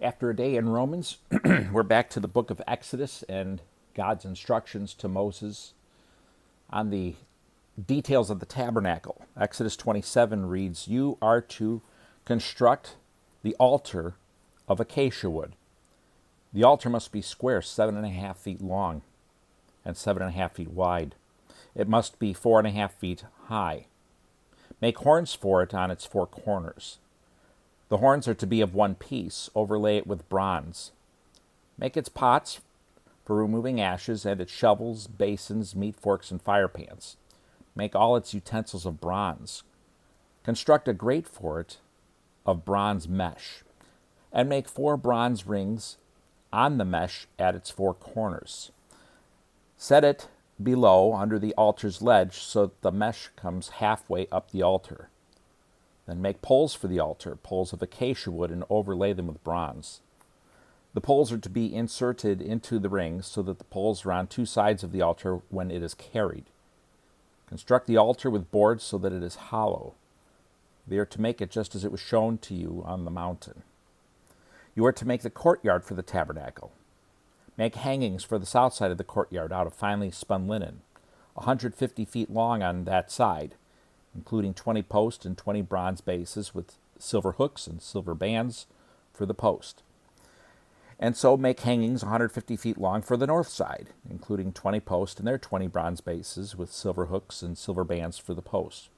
After a day in Romans, we're back to the book of Exodus and God's instructions to Moses on the details of the tabernacle. Exodus 27 reads, "You are to construct the altar of acacia wood. The altar must be square, 7.5 feet long and 7.5 feet wide. It must be 4.5 feet high. Make horns for it on its four corners. The horns are to be of one piece. Overlay it with bronze. Make its pots for removing ashes, and its shovels, basins, meat forks, and fire pans. Make all its utensils of bronze. Construct a grate for it of bronze mesh, and make 4 bronze rings on the mesh at its 4 corners. Set it below under the altar's ledge so that the mesh comes halfway up the altar. Then make poles for the altar, poles of acacia wood, and overlay them with bronze. The poles are to be inserted into the rings so that the poles are on 2 sides of the altar when it is carried. Construct the altar with boards so that it is hollow. They are to make it just as it was shown to you on the mountain. You are to make the courtyard for the tabernacle. Make hangings for the south side of the courtyard out of finely spun linen, 150 feet long on that side, including 20 posts and 20 bronze bases with silver hooks and silver bands for the post. And so make hangings 150 feet long for the north side, including 20 posts and their 20 bronze bases with silver hooks and silver bands for the posts.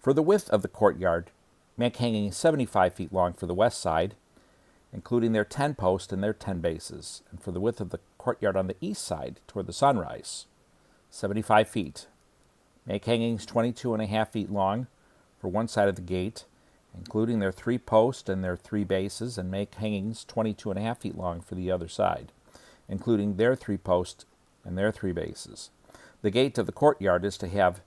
For the width of the courtyard, make hangings 75 feet long for the west side, including their 10 posts and their 10 bases, and for the width of the courtyard on the east side toward the sunrise, 75 feet. Make hangings 22.5 feet long for one side of the gate, including their 3 posts and their 3 bases, and make hangings 22.5 feet long for the other side, including their 3 posts and their 3 bases. The gate of the courtyard is to have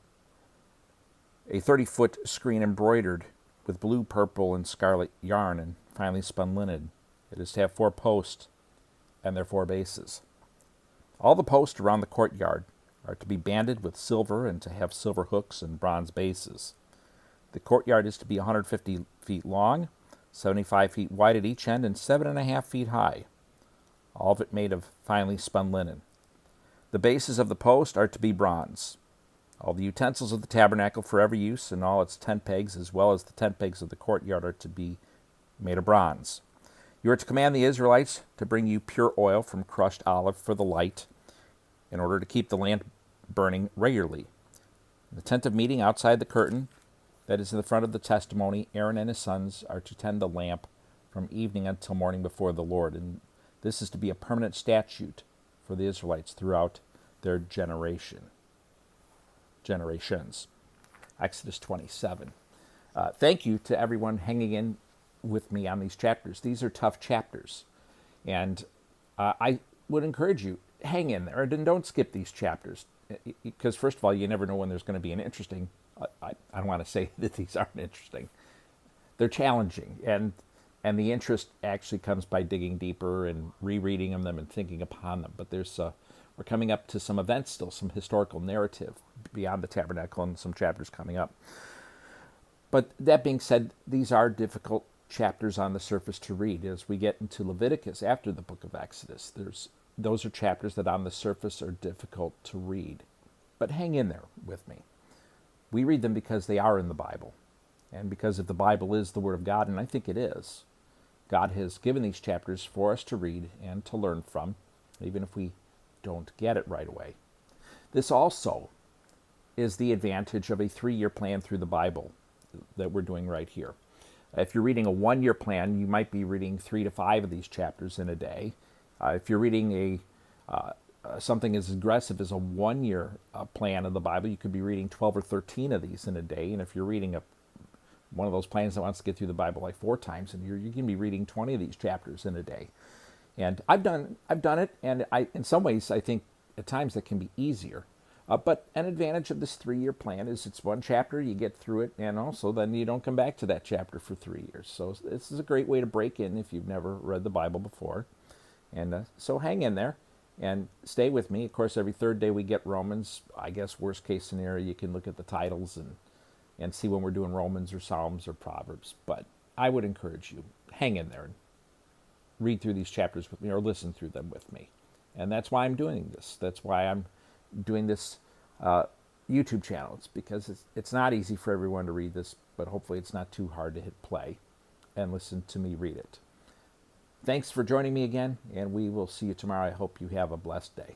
a 30-foot screen embroidered with blue, purple, and scarlet yarn and finely spun linen. It is to have 4 posts and their 4 bases. All the posts around the courtyard are to be banded with silver and to have silver hooks and bronze bases. The courtyard is to be 150 feet long, 75 feet wide at each end, and 7.5 feet high, all of it made of finely spun linen. The bases of the post are to be bronze. All the utensils of the tabernacle for every use and all its tent pegs, as well as the tent pegs of the courtyard, are to be made of bronze. You are to command the Israelites to bring you pure oil from crushed olive for the light, in order to keep the lamp burning regularly. In the tent of meeting outside the curtain that is in the front of the testimony, Aaron and his sons are to tend the lamp from evening until morning before the Lord, and this is to be a permanent statute for the Israelites throughout their generations. Exodus 27. Thank you to everyone hanging in with me on these chapters. These are tough chapters, and I would encourage you, hang in there and don't skip these chapters, because first of all, you never know when there's going to be an interesting, I don't want to say that these aren't interesting. They're challenging, and the interest actually comes by digging deeper and rereading them and thinking upon them. But we're coming up to some events still, some historical narrative beyond the tabernacle, and some chapters coming up. But that being said, these are difficult chapters on the surface to read. As we get into Leviticus after the book of Exodus, those are chapters that on the surface are difficult to read. But hang in there with me. We read them because they are in the Bible, and because if the Bible is the Word of God, and I think it is, God has given these chapters for us to read and to learn from, even if we don't get it right away. This also is the advantage of a 3-year plan through the Bible that we're doing right here. If you're reading a 1-year plan, you might be reading 3 to 5 of these chapters in a day. If you're reading something as aggressive as a 1-year plan of the Bible, you could be reading 12 or 13 of these in a day. And if you're reading one of those plans that wants to get through the Bible like 4 times in a year, you can be reading 20 of these chapters in a day. And I've done it, and in some ways I think at times that can be easier. But an advantage of this 3-year plan is it's 1 chapter, you get through it, and also then you don't come back to that chapter for 3 years. So this is a great way to break in if you've never read the Bible before. And so hang in there and stay with me. Of course, every 3rd day we get Romans. I guess worst case scenario, you can look at the titles and see when we're doing Romans or Psalms or Proverbs. But I would encourage you, hang in there read through these chapters with me or listen through them with me. And that's why I'm doing this. That's why I'm doing this YouTube channel. It's because it's not easy for everyone to read this, but hopefully it's not too hard to hit play and listen to me read it. Thanks for joining me again, and we will see you tomorrow. I hope you have a blessed day.